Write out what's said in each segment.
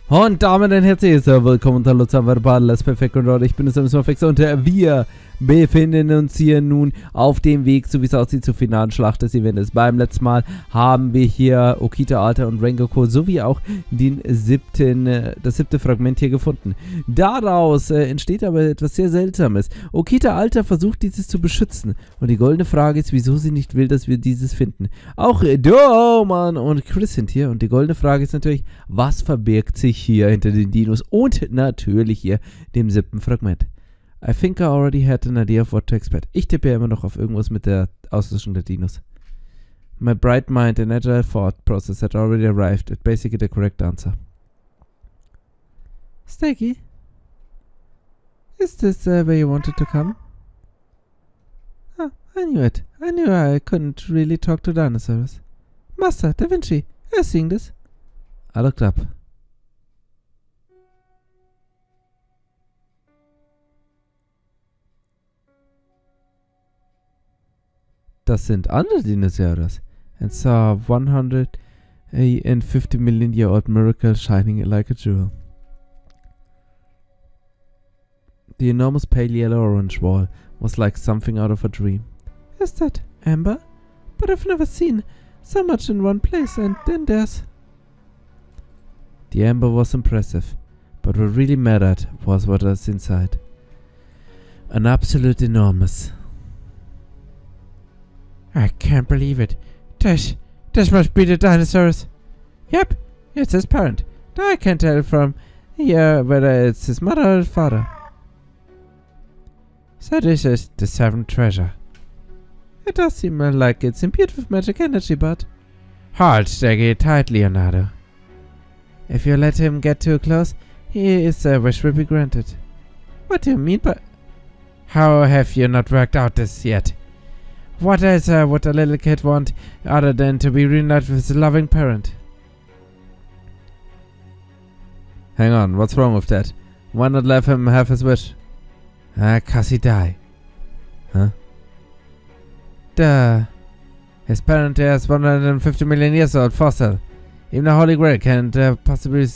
Und damit ein herzliches Willkommen und hallo zusammen bei Alles Perfekt und ich bin es Perfekt und wir befinden uns hier nun auf dem Weg, so wie es aussieht, zur finalen Schlacht des Events. Beim letzten Mal haben wir hier Okita Alter und Rengoku sowie auch das siebte Fragment hier gefunden. Daraus entsteht aber etwas sehr Seltsames. Okita Alter versucht dieses zu beschützen und die goldene Frage ist, wieso sie nicht will, dass wir dieses finden. Auch Doman und Chris sind hier und die goldene Frage ist natürlich, was verbirgt sich hier hinter den Dinos und natürlich hier dem siebten Fragment. I think I already had an idea of what to expect. Ich tippe ja immer noch auf irgendwas mit der Auslöschung der Dinos. My bright mind and agile thought process had already arrived at basically the correct answer. Steggy? Is this where you wanted to come? Ah, I knew it. I knew I couldn't really talk to dinosaurs. Master, Da Vinci, are you seeing this? I looked up. Das sind andere Dinosaurier. And saw 150 million year old miracle shining like a jewel. The enormous pale yellow orange wall was like something out of a dream. Is that amber? But I've never seen so much in one place, and then there's... The amber was impressive, but what really mattered was what was inside. An absolute enormous... I can't believe it. This must be the dinosaurs. Yep, it's his parent. Though I can't tell from here whether it's his mother or his father. So this is the seventh treasure. It does seem like it's imbued with magic energy, but... Hold Steggy tight, Leonardo. If you let him get too close, his wish will be granted. What do you mean by... How have you not worked out this yet? What else would a little kid want other than to be reunited with his loving parent? Hang on, what's wrong with that? Why not let him have his wish? 'Cause he died. Huh? Duh. His parent is 150 million years old fossil. Even a Holy Grail can't possibly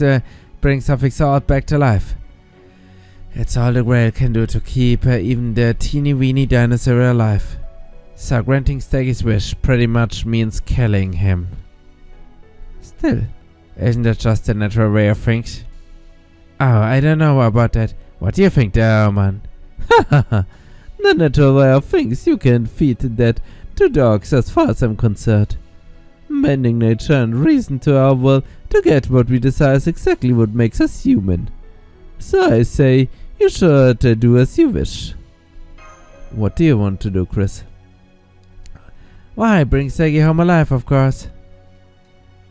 bring something so old back to life. It's all the Grail can do to keep even the teeny weeny dinosaur alive. So granting Steggy's wish pretty much means killing him. Still, isn't that just the natural way of things? Oh, I don't know about that. What do you think there, man? Hahaha, the natural way of things, you can feed that to dogs as far as I'm concerned. Mending nature and reason to our will to get what we desire is exactly what makes us human. So I say, you should do as you wish. What do you want to do, Chris? Why, bring Steggy home alive, of course.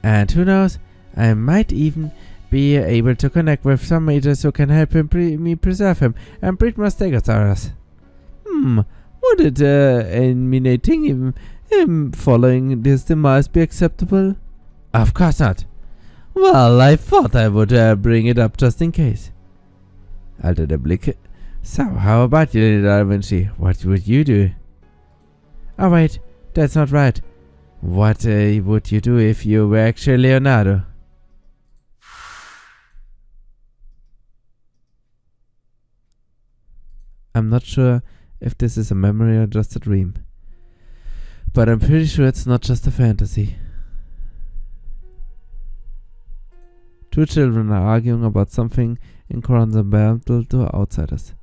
And who knows, I might even be able to connect with some mages who can help me preserve him and breed more Stegosaurus. Would it eliminating him following this demise be acceptable? Of course not. Well, I thought I would bring it up just in case. Alter der Blicke. So, how about you, Da Vinci? What would you do? Oh wait, that's not right. What would you do if you were actually Leonardo? I'm not sure if this is a memory or just a dream. But I'm pretty sure it's not just a fantasy. Two children are arguing about something incomprehensible to outsiders.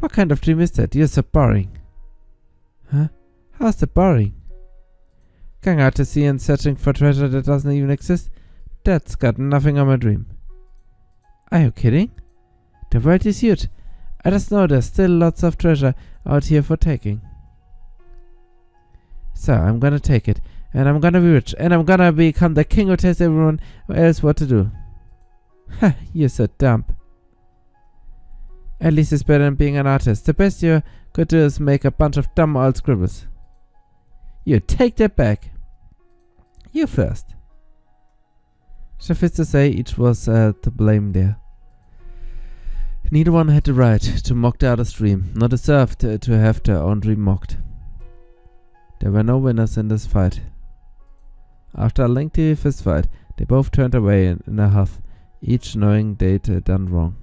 What kind of dream is that? You're so boring. Huh? How's that boring? Going out to sea and searching for treasure that doesn't even exist? That's got nothing on my dream. Are you kidding? The world is huge. I just know there's still lots of treasure out here for taking. So I'm gonna take it, and I'm gonna be rich, and I'm gonna become the king who tells everyone else what to do. Ha, you're so dumb. At least it's better than being an artist. The best you could do is make a bunch of dumb old scribbles. You take that back. You first. Suffice to say, each was to blame there. Neither one had the right to mock the other's dream, nor deserved to have their own dream mocked. There were no winners in this fight. After a lengthy fistfight, they both turned away in a huff each knowing they'd done wrong.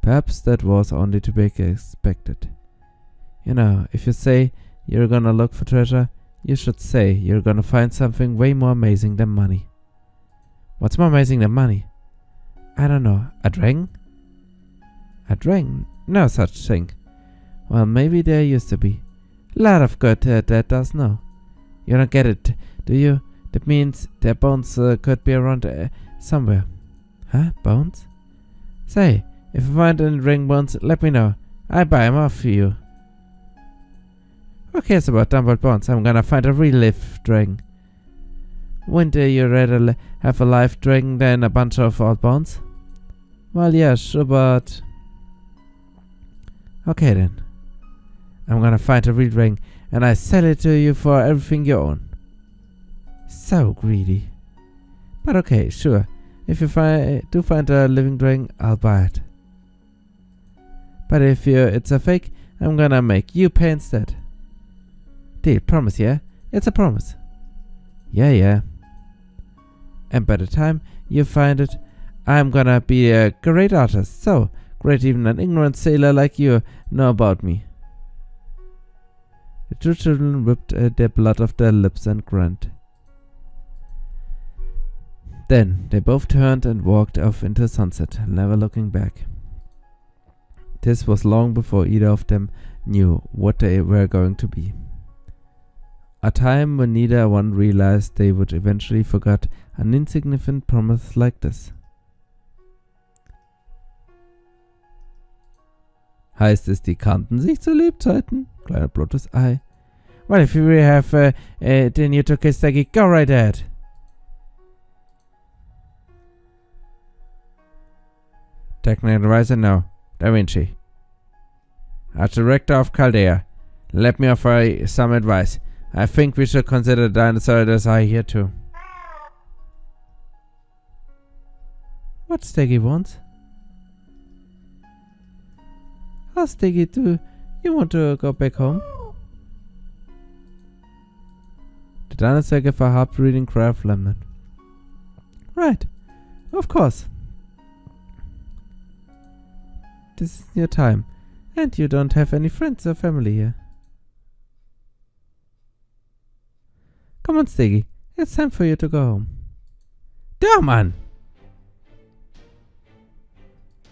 Perhaps that was only to be expected. You know, if you say you're gonna look for treasure, you should say you're gonna find something way more amazing than money. What's more amazing than money? I don't know. A dragon? A dragon? No such thing. Well, maybe there used to be. Lot of good that does know. You don't get it, do you? That means their bones could be around somewhere. Huh? Bones? Say, if you find any dragon bones, let me know. I'll buy them off for you. Who cares about dumbbell bones? I'm gonna find a real live dragon. Wouldn't you rather have a live dragon than a bunch of old bones? Well, yeah, sure, but... Okay then. I'm gonna find a real dragon and I sell it to you for everything you own. So greedy. But okay, sure. If you do find a living dragon, I'll buy it. But if it's a fake, I'm gonna make you pay instead. Deal, promise, yeah? It's a promise. Yeah. And by the time you find it, I'm gonna be a great artist. So great even an ignorant sailor like you know about me. The two children whipped their blood off their lips and grinned. Then they both turned and walked off into the sunset, never looking back. This was long before either of them knew what they were going to be. A time when neither one realized they would eventually forget an insignificant promise like this. Heißt es, die kannten sich zu Lebzeiten? Kleiner blottes Ei. Well, if you really have, then you took his Steggy, go right ahead. Technical advisor, no. Da Vinci. As director of Chaldea, let me offer some advice. I think we should consider dinosaurs as I here too. What Steggy wants? How Steggy do you want to go back home? The dinosaur gave a heart-breathing cry of lament. Right, of course. This is your time, and you don't have any friends or family here. Come on, Steggy. It's time for you to go home. Da, Mann!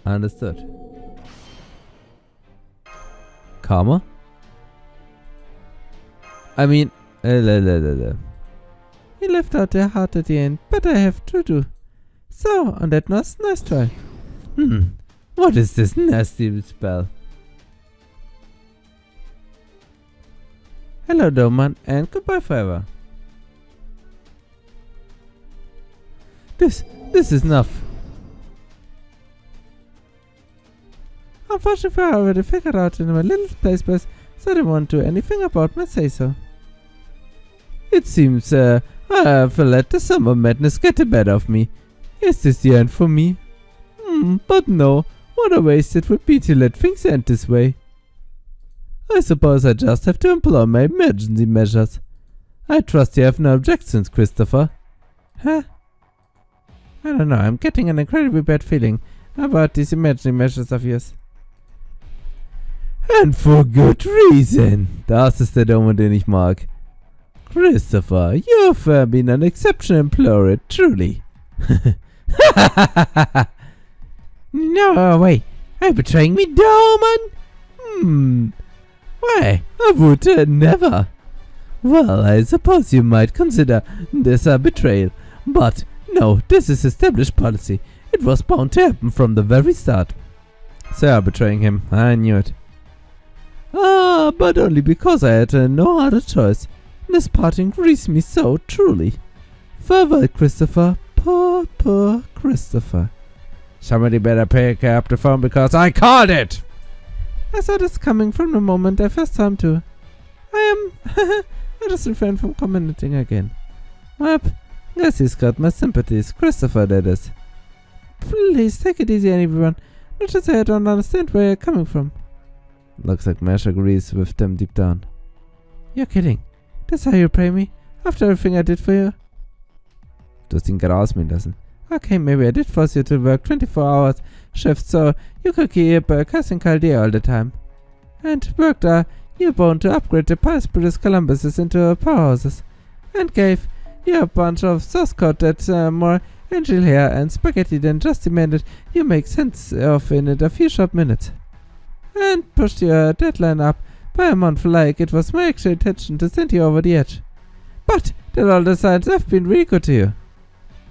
Understood. Karma? I mean, He left out their heart at the end, but I have to do. So, on that note, nice try. What is this nasty spell? Hello, Doman, and goodbye forever. This is enough. Unfortunately, I already figured out in my little place, so they won't do anything about my say-so. It seems, I have let the summer madness get the better of me. Is this the end for me? But no, what a waste it would be to let things end this way. I suppose I just have to employ my emergency measures. I trust you have no objections, Christopher. Huh? I don't know, I'm getting an incredibly bad feeling about these emergency measures of yours. And for good reason. Das ist der Dome, den ich mag. Christopher, you've been an exceptional employer, truly. No way, are you betraying me, Doman? Why, I would never. Well, I suppose you might consider this a betrayal, but no, this is established policy. It was bound to happen from the very start. So you're betraying him, I knew it. But only because I had no other choice. This parting grieves me so, truly. Farewell, Christopher. Poor Christopher. Somebody better pick up the phone because I called it! I saw this coming from the moment I first saw him too. I just refrained from commenting again. Well, guess he's got my sympathies. Christopher, that is. Please take it easy, everyone. Not to say I don't understand where you're coming from. Looks like Mesh agrees with them deep down. You're kidding. That's how you pray me? After everything I did for you? Du hast ihn gerade ausmähen lassen. Okay, maybe I did force you to work 24 hours shifts so you could keep cussing Chaldea all the time. And worked you bound to upgrade the Priesters Columbuses into powerhouses. And gave you a bunch of source code that's more angel hair and spaghetti than just demanded you make sense of in a few short minutes. And pushed your deadline up by a month like it was my actual intention to send you over the edge. But that all the signs have been really good to you.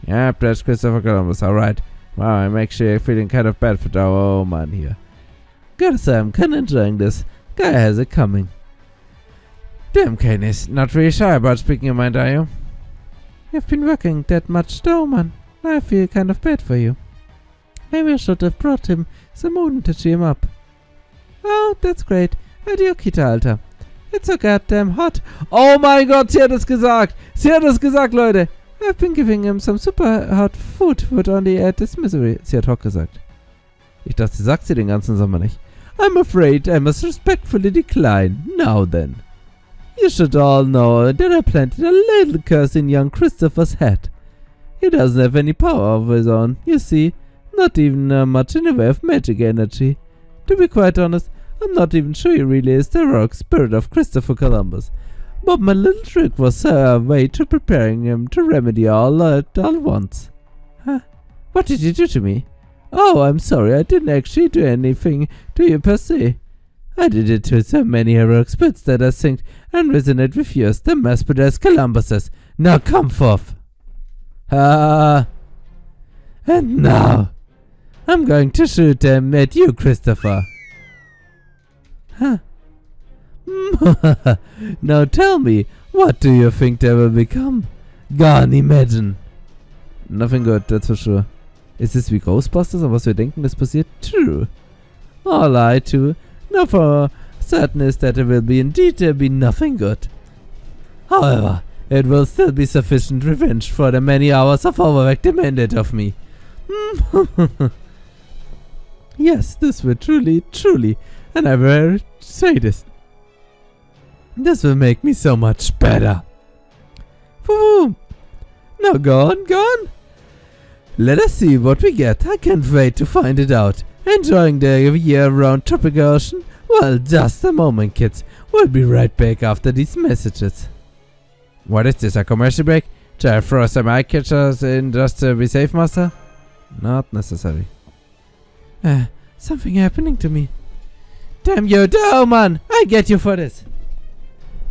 Yep, that's Christopher Columbus, alright. Wow, I'm actually feeling kind of bad for our old man here. Gotta say, I'm kinda enjoying this. Guy has it coming. Damn, Kane is not really shy about speaking your mind, are you? You've been working that much though, man. I feel kind of bad for you. Maybe I should have brought him some Moden to cheer him up. Oh, that's great. Adieu, Kita, Alter. It's so goddamn hot. Oh mein Gott, sie hat es gesagt. Sie hat es gesagt, Leute. I've been giving him some super hot food, would only add this misery. Sie hat Hock gesagt. Ich dachte, sie sagt sie den ganzen Sommer nicht. I'm afraid I must respectfully decline. Now then. You should all know that I planted a little curse in young Christopher's head. He doesn't have any power of his own, you see. Not even much in the way of magic energy. To be quite honest, I'm not even sure he really is the heroic spirit of Christopher Columbus. But my little trick was a way to preparing him to remedy all at all once. Huh? What did you do to me? Oh, I'm sorry, I didn't actually do anything to you per se. I did it to so many heroic spirits that I synced and resonate with yours, the Master Columbuses. Now come forth. And now, I'm going to shoot them at you, Christopher. Huh? Now tell me, what do you think they will become? Gone, imagine. Nothing good, that's for sure. Ist es wie Ghostbusters, an was wir denken, das passiert? True. All I too know for certain is that there will be nothing good. However, it will still be sufficient revenge for the many hours of overwork demanded of me. Yes, this will truly, and I will say this. This will make me so much better. Woo! Now go on. Let us see what we get. I can't wait to find it out. Enjoying the year-round tropical ocean? Well, just a moment, kids. We'll be right back after these messages. What is this, a commercial break? Shall I throw some eye catchers in just to be safe, Master? Not necessary. Something happening to me. Damn you, man! I get you for this.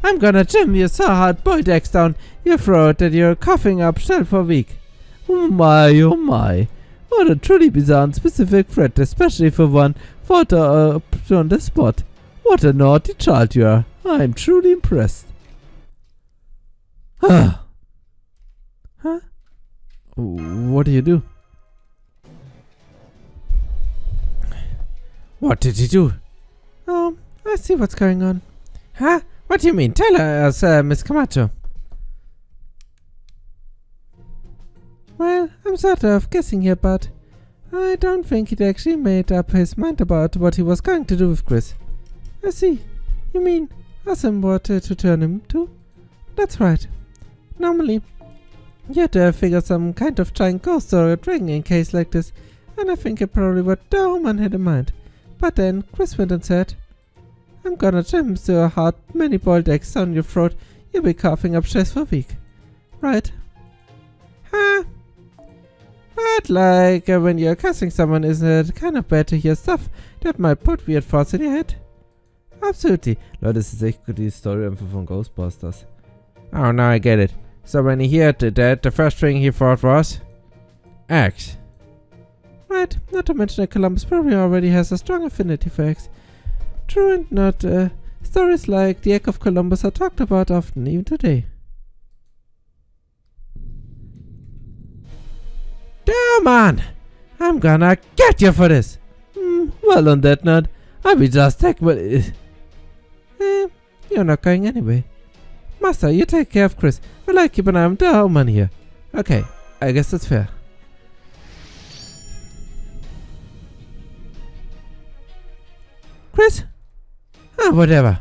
I'm gonna jam your so hard boiled eggs down your throat that you're coughing up shell for a week. Oh my. What a truly bizarre and specific threat, especially for one fought up on the spot. What a naughty child you are. I'm truly impressed. Huh? What do you do? What did you do? Oh, I see what's going on. Huh? What do you mean? Tell us, Miss Camacho. Well, I'm sort of guessing here, but I don't think he'd actually made up his mind about what he was going to do with Chris. I see. You mean ask him what to turn him to? That's right. Normally, you'd figure some kind of giant ghost or a dragon in case like this, and I think it probably what Dauman had in mind. But then Chris went and said, I'm gonna jam so hard many boiled eggs down your throat, you'll be coughing up stress for a week. Right? Huh? But like when you're cussing someone, isn't it kind of bad to hear stuff that might put weird thoughts in your head? Absolutely. Leute, das ist echt gut, die Story einfach von Ghostbusters. Oh, now I get it. So when he heard that, the first thing he thought was eggs. Right, not to mention that Columbus probably already has a strong affinity for eggs. True and not, stories like the egg of Columbus are talked about often, even today. Damn, man! I'm gonna get you for this! Well, on that note, I'll be just you're not going anyway. Master, you take care of Chris, while I keep an eye on the man here. Okay, I guess that's fair. Chris? Whatever.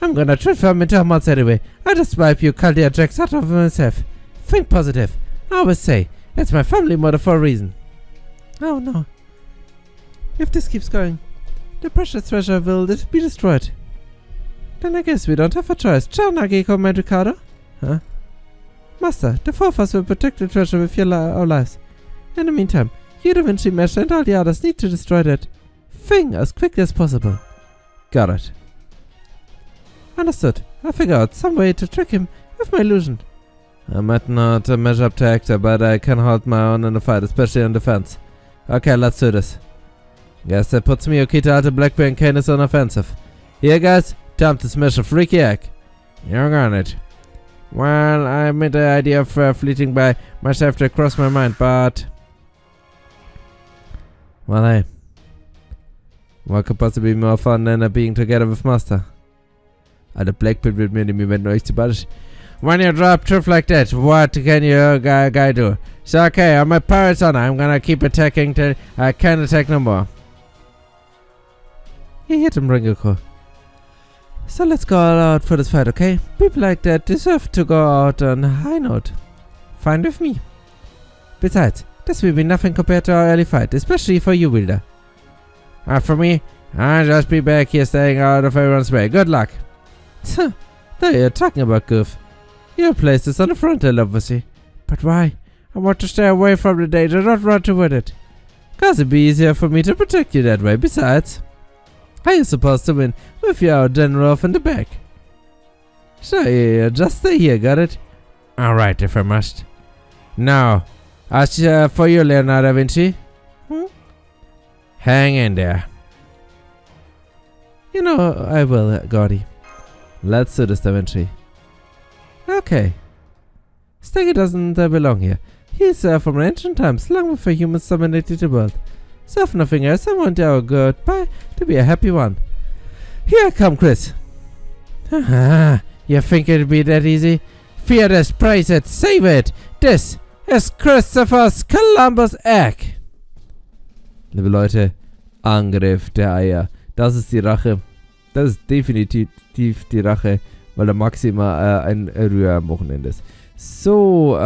I'm gonna transfer him into Hamas anyway. I'll just wipe you Chaldea Jacks out of myself. Think positive. I always say, That's my family motto for a reason. Oh no. If this keeps going, the precious treasure will be destroyed. Then I guess we don't have a choice. Ciao, Nagiko Medicado. Huh? Master, the four of us will protect the treasure with our lives. In the meantime, you, Da Vinci Mesh, and all the others need to destroy that thing as quickly as possible. Got it. Understood. I'll figure out some way to trick him with my illusion. I might not measure up to Hector, but I can hold my own in the fight, especially in defense. Okay, let's do this. Guess that puts me, Okita, Alta, Blackbeard, and Kane is on offensive. Here, guys, time to smash a freaky egg. You're on it. Well, I made the idea of fleeting by myself to cross my mind, but... Well, hey. What could possibly be more fun than being together with Master? Alter, Blackbeard wird mir in dem Event noch echt zu badisch. When you drop truth like that, what can your guy do? So okay, I'm a pirate's honor. I'm gonna keep attacking till I can't attack no more. You hit him, Ringoku. So let's go all out for this fight, okay? People like that deserve to go out on a high note. Fine with me. Besides, this will be nothing compared to our early fight, especially for you, Wilder. For me, I'll just be back here staying out of everyone's way. Good luck. There you're talking about, Goof. Your place is on the front hill, obviously. But why? I want to stay away from the danger, not run toward it. Cause it'd be easier for me to protect you that way. Besides, how are you supposed to win with your general off in the back? Sure, yeah, just stay here, got it? Alright, if I must. Now, as for you, Leonardo da Vinci. Hang in there. You know, I will, Gordy. Let's do this, Da Vinci. Okay. Steggy doesn't belong here. He's from ancient times, long before humans dominated the world. So if nothing else, I want our goodbye to be a happy one. Here I come, Chris. Haha, you think it'd be that easy? Fear this, praise it, save it! This is Christopher's Columbus Egg! Liebe Leute, Angriff der Eier. Das ist die Rache. Das ist definitiv die Rache, weil der Max immer ein Rühr am Wochenende ist. So,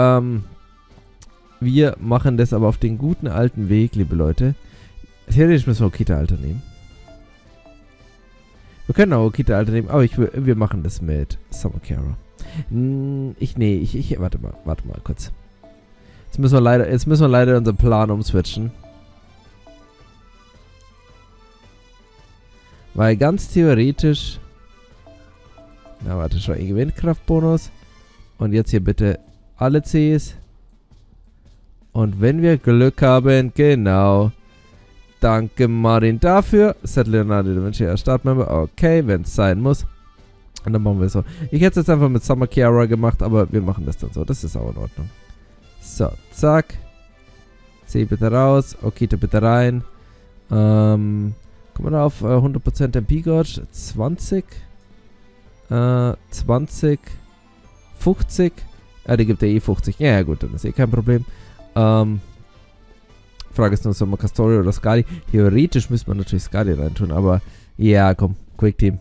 wir machen das aber auf den guten alten Weg, liebe Leute. Theoretisch müssen wir Okita-Alter nehmen. Wir können auch Okita-Alter nehmen, aber wir machen das mit Summer Cara. Warte mal kurz. Jetzt müssen wir leider unseren Plan umswitchen. Weil ganz theoretisch... Na, warte schon, Windkraftbonus. Und jetzt hier bitte alle Cs. Und wenn wir Glück haben, genau. Danke Martin dafür. Set Leonardo da Vinci als Startmember. Okay, wenn es sein muss. Und dann machen wir es so. Ich hätte es jetzt einfach mit Summer Chiara gemacht, aber wir machen das dann so. Das ist auch in Ordnung. So, zack. C bitte raus. Okita bitte rein. Kommen wir da auf 100% MP-Gauge. 20. 20. 50. Die gibt ja eh 50. Ja, gut, dann ist eh kein Problem. Frage ist nur, soll man Castorio oder Skadi? Theoretisch müsste man natürlich Skadi reintun, aber ja, komm, Quick Team.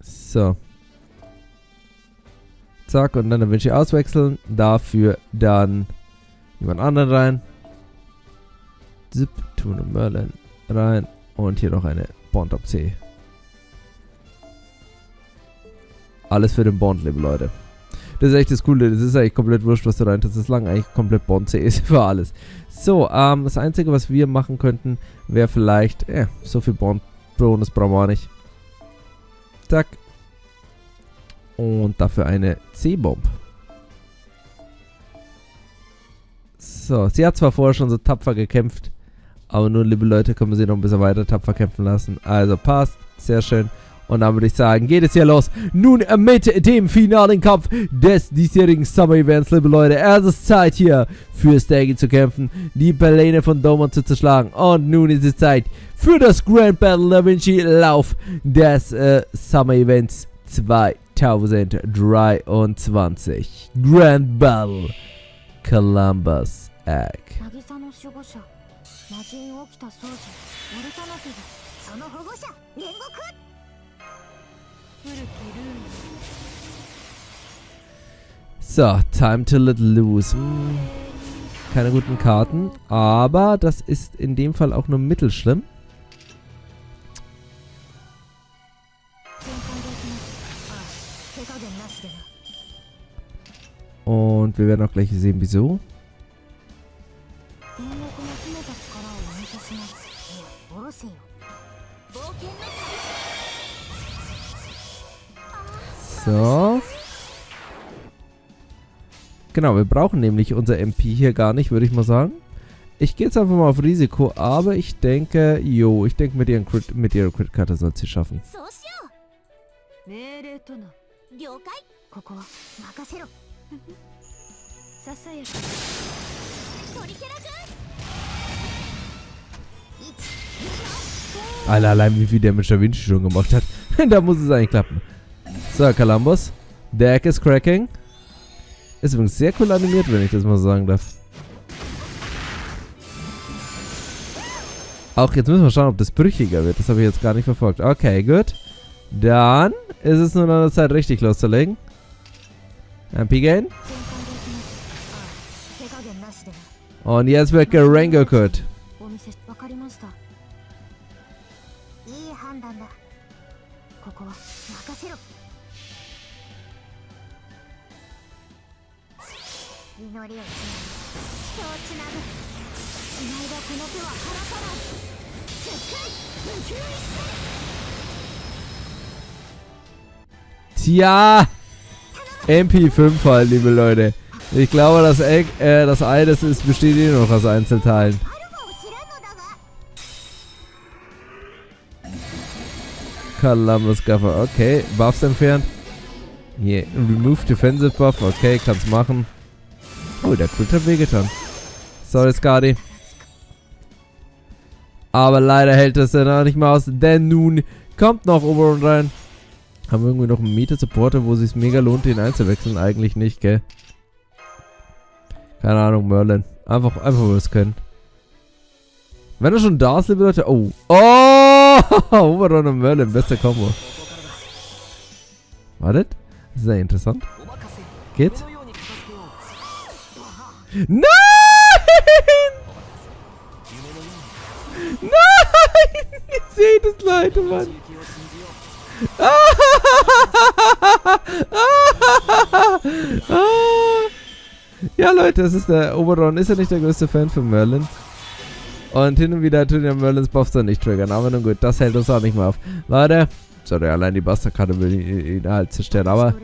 So. Zack, und dann will ich auswechseln. Dafür dann jemand anderen rein. Zip, tun eine Merlin rein. Und hier noch eine Bond ab C. Alles für den Bond, liebe Leute. Das ist echt das Coole. Das ist eigentlich komplett wurscht, was du rein tust. Das ist lang eigentlich komplett Bond C ist für alles. So, das Einzige, was wir machen könnten, wäre vielleicht, so viel Bond-Bonus brauchen wir auch nicht. Zack. Und dafür eine C-Bomb. So, sie hat zwar vorher schon so tapfer gekämpft, aber nun, liebe Leute, können wir sie noch ein bisschen weiter tapfer kämpfen lassen. Also passt, sehr schön. Und dann würde ich sagen, geht es hier los. Nun mit dem finalen Kampf des diesjährigen Summer Events, liebe Leute. Es ist Zeit hier für Staggy zu kämpfen, die Pläne von Domon zu zerschlagen. Und nun ist es Zeit für das Grand Battle Da Vinci Lauf des Summer Events 2023. Grand Battle Columbus Egg. So, time to let loose. Keine guten Karten. Aber das ist in dem Fall auch nur mittelschlimm. Und wir werden auch gleich sehen, wieso. So. Genau, wir brauchen nämlich unser MP hier gar nicht, würde ich mal sagen. Ich gehe jetzt einfach mal auf Risiko, aber ich denke, ich denke mit ihrer Crit-Karte soll sie schaffen. Allein wie viel der mit Da Vinci schon gemacht hat. Da muss es eigentlich klappen. So, Columbus. Deck ist cracking. Ist übrigens sehr cool animiert, wenn ich das mal so sagen darf. Auch jetzt müssen wir schauen, ob das brüchiger wird. Das habe ich jetzt gar nicht verfolgt. Okay, gut. Dann ist es nur noch an der Zeit, richtig loszulegen. MP-Gain. Und jetzt wird gerangokut. Tja, MP5 halt, liebe Leute. Ich glaube, das Ei, das besteht eh noch aus Einzelteilen. Columbus Gaffer, okay. Buffs entfernt. Hier, remove defensive buff, okay, kann's machen. Oh, der Crit hat wehgetan. Sorry, Skadi. Aber leider hält das dann auch nicht mehr aus, denn nun kommt noch Oberon rein. Haben wir irgendwie noch einen Meta-Supporter, wo es sich mega lohnt, den einzuwechseln? Eigentlich nicht, gell? Keine Ahnung, Merlin. Einfach was können. Wenn er schon da ist, liebe Leute. Oh. Oh! Oberon und Merlin, beste Kombo. Wartet. Sehr interessant. Geht's? Nein! Nein! Ich sehe das, Leute, Mann. Ja, Leute, das ist der Oberon. Ist ja nicht der größte Fan von Merlin. Und hin und wieder tun ja Merlins Buffs dann nicht triggern. Aber nun gut, das hält uns auch nicht mehr auf. Leute, sorry, allein die Bastardkarte will ihn halt zerstören. Aber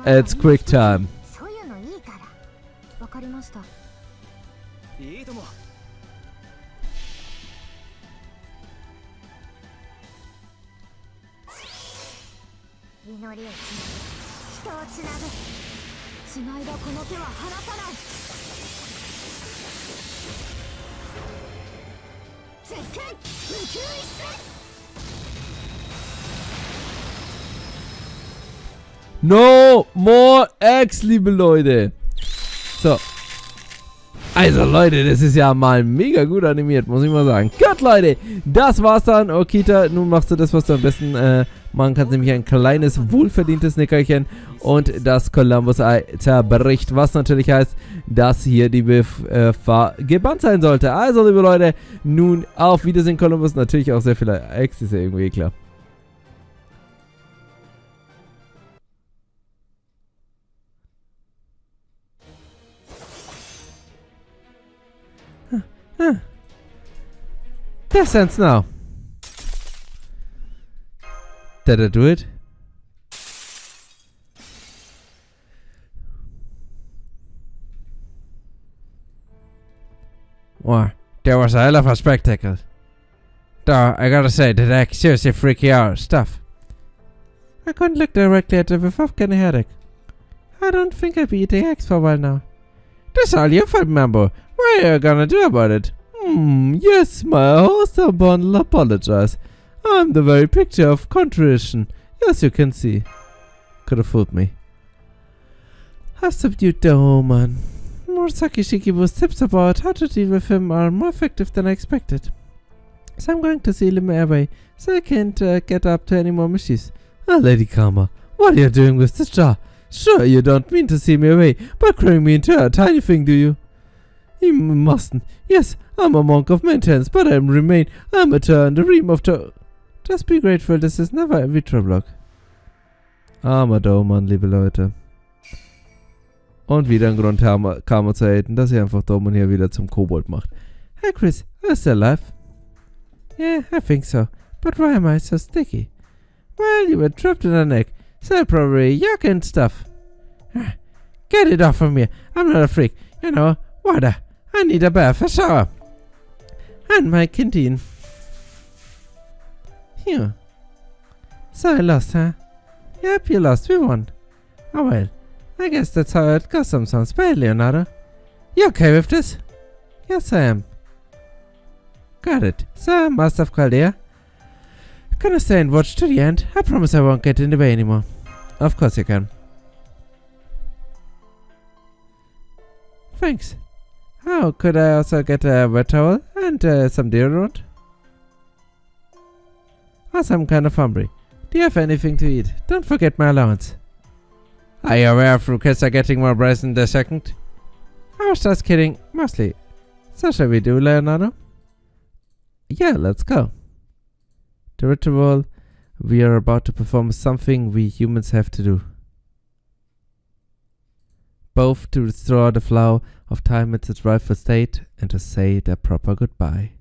it's quick time. No more Eggs, liebe Leute. So. Also Leute, das ist ja mal mega gut animiert, muss ich mal sagen. Gut, Leute, das war's dann. Okita, nun machst du das, was du am besten machen kannst, nämlich ein kleines, wohlverdientes Nickerchen und das Columbus-Ei zerbricht, was natürlich heißt, dass hier die Gefahr gebannt sein sollte. Also, liebe Leute, nun auf Wiedersehen, Columbus. Natürlich auch sehr viele Eggs, ist ja irgendwie klar. That sense now. Did I do it? Wow, that was a hell of a spectacle. Though, I gotta say, that egg seriously freaky out stuff. I couldn't look directly at it without getting a headache. I don't think I'll be eating eggs for a while now. That's all your fault, Mambo. What are you gonna do about it? Yes, my host and bundle apologize. I'm the very picture of contrition, as you can see. Could have fooled me. I've subdued the Oman. Murasaki Shikibu's tips about how to deal with him are more effective than I expected. So I'm going to seal him away, so I can't get up to any more mischiefs. Ah, Lady Karma, what are you doing with this jar? Sure, you don't mean to seal me away by cramming me into a tiny thing, do you? You mustn't. Yes, I'm a monk of maintenance, but I remain amateur in the realm of the... Just be grateful, this is never a Vitro-Block. Armer Daumann, liebe Leute. Und wieder ein Grund, Karma zu haten, dass ihr einfach Daumann hier wieder zum Kobold macht. Hey Chris, are you still alive? Yeah, I think so. But why am I so sticky? Well, you were trapped in an egg, so probably yuck and stuff. Get it off of me. I'm not a freak. You know, water. I need a bath, a shower. And my canteen. Here. So I lost, huh? Yep, you lost. We won. Oh well. I guess that's how it goes sometimes. Bye, Leonardo. You okay with this? Yes, I am. Got it. So, Master of Chaldea. Can I stay and watch to the end? I promise I won't get in the way anymore. Of course you can. Thanks. Oh, could I also get a wet towel and some deodorant? Also, I'm kind of hungry. Do you have anything to eat? Don't forget my allowance. Are you aware of kids are getting more brazen the second? I was just kidding, mostly. So shall we do, Leonardo? Yeah, let's go. The ritual we are about to perform is something we humans have to do. Both to restore the flow of time in its rightful state and to say their proper goodbye.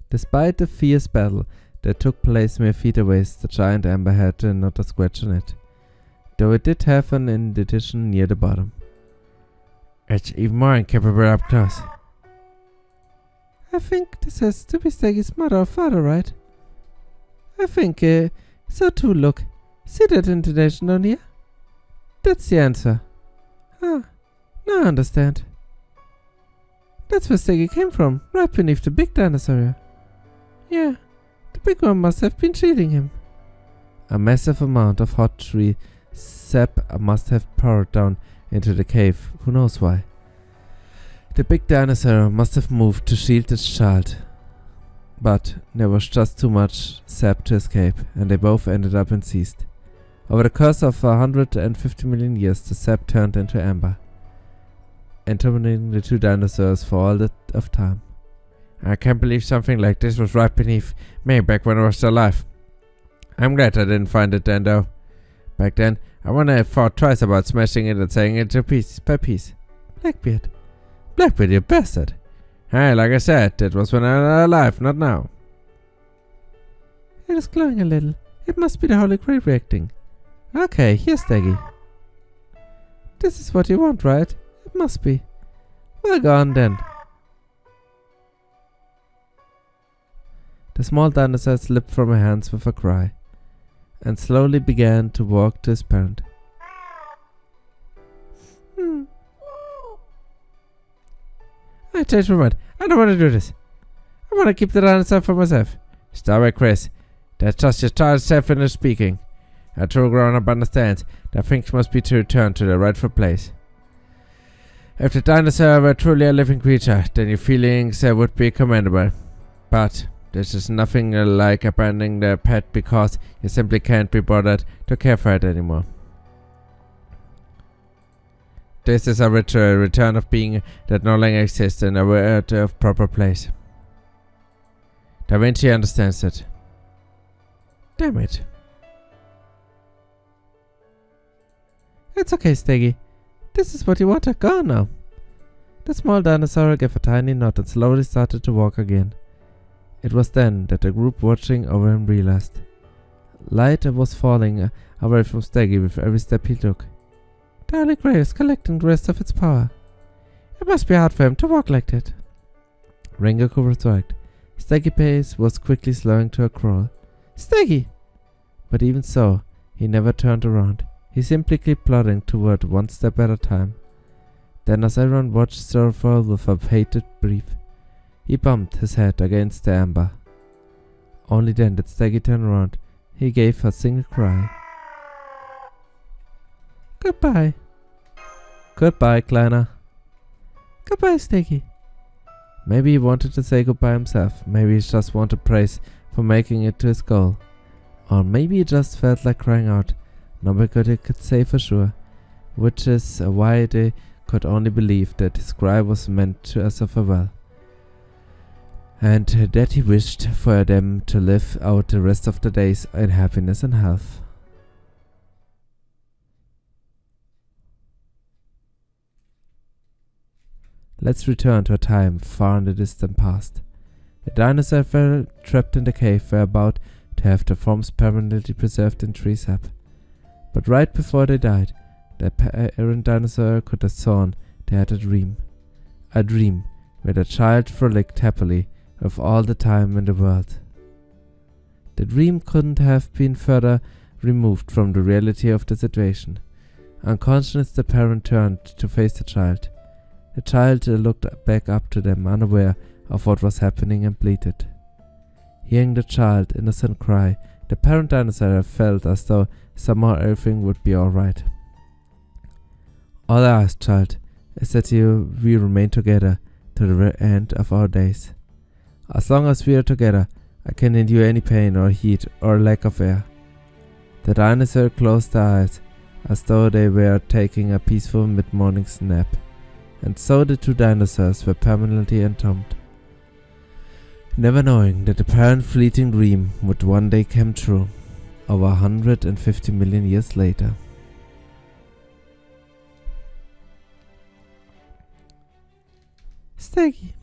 Despite the fierce battle that took place mere feet away, the giant amber had not a scratch on it, though it did have an indentation near the bottom. It's even more incapable up close. I think this has to be Steggy's mother or father, right? I think so too, look. See that indentation down here? That's the answer. Ah, now I understand. That's where Steggy came from, right beneath the big dinosaur. Yeah, the big one must have been shielding him. A massive amount of hot tree sap must have poured down into the cave, who knows why. The big dinosaur must have moved to shield its child. But there was just too much sap to escape, and they both ended up unseized. Over the course of 150 million years, the sap turned into amber, entombing the two dinosaurs for all of time. I can't believe something like this was right beneath me back when I was still alive. I'm glad I didn't find it then, though. Back then, I wouldn't have thought twice about smashing it and saying it to piece by piece. Blackbeard. Blackbeard, you bastard. Hey, like I said, it was when I was alive, not now. It is glowing a little. It must be the Holy Grail reacting. Okay, here's Steggy. This is what you want, right? It must be. Well, go on then. The small dinosaur slipped from her hands with a cry, and slowly began to walk to his parent. I changed my mind. I don't want to do this. I want to keep the dinosaur for myself. Stop it, Chris. That's just your child self-finished speaking. A true grown-up understands that things must be to return to their rightful place. If the dinosaur were truly a living creature, then your feelings would be commendable. But this is nothing like abandoning the pet because you simply can't be bothered to care for it anymore. This is a ritual return of being that no longer exists in a word of proper place. Da Vinci understands it. Damn it. It's okay, Steggy. This is what you wanted. Go on now. The small dinosaur gave a tiny nod and slowly started to walk again. It was then that the group watching over him realized. Light was falling away from Steggy with every step he took. The Holy Grail is collecting the rest of its power. It must be hard for him to walk like that. Rengoku was right. Steggy's pace was quickly slowing to a crawl. Steggy! But even so, he never turned around. He simply kept plodding toward one step at a time. Then as everyone watched Sir fall with a hated breath, he bumped his head against the amber. Only then did Steggy turn around. He gave a single cry. Goodbye. Goodbye, Kleiner. Goodbye, Steggy. Maybe he wanted to say goodbye himself. Maybe he just wanted praise for making it to his goal. Or maybe he just felt like crying out. Nobody could say for sure. which is why they could only believe that his cry was meant to as a farewell, and that he wished for them to live out the rest of the days in happiness and health. Let's return to a time far in the distant past. The dinosaurs were trapped in the cave were about to have their forms permanently preserved in tree sap. But right before they died, the parent dinosaur could have sworn they had a dream. A dream where the child frolicked happily with all the time in the world. The dream couldn't have been further removed from the reality of the situation. Unconscious, the parent turned to face the child. The child looked back up to them, unaware of what was happening, and bleated. Hearing the child's innocent cry, the parent dinosaur felt as though somehow everything would be alright. All I ask, child, is that we remain together to the end of our days. As long as we are together, I can endure any pain or heat or lack of air. The dinosaur closed their eyes as though they were taking a peaceful mid-morning nap, and so the two dinosaurs were permanently entombed, never knowing that the parent fleeting dream would one day come true, over 150 million years later. Steggy.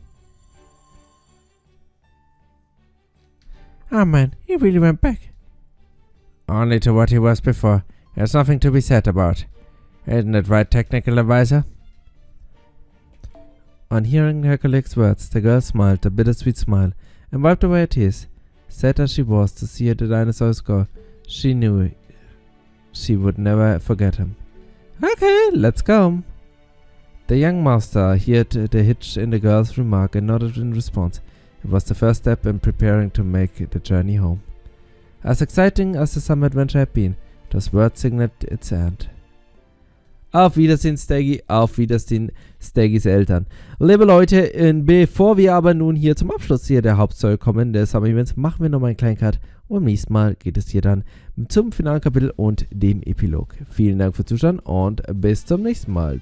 Oh man, he really went back. Only to what he was before. There's nothing to be said about. Isn't it right, technical advisor? On hearing her colleague's words, the girl smiled a bittersweet smile and wiped away her tears. Sad as she was to see the dinosaurs go, she knew she would never forget him. Okay, let's go. The young master heard the hitch in the girl's remark and nodded in response. It was the first step in preparing to make the journey home. As exciting as the summer adventure had been, das word signaled its end. Auf Wiedersehen, Steggy. Auf Wiedersehen, Steggys Eltern. Liebe Leute, bevor wir aber nun hier zum Abschluss hier der Hauptstory kommen, des Summer Events, machen wir nochmal einen kleinen Cut. Und beim nächsten Mal geht es hier dann zum finalen Kapitel und dem Epilog. Vielen Dank fürs Zuschauen und bis zum nächsten Mal.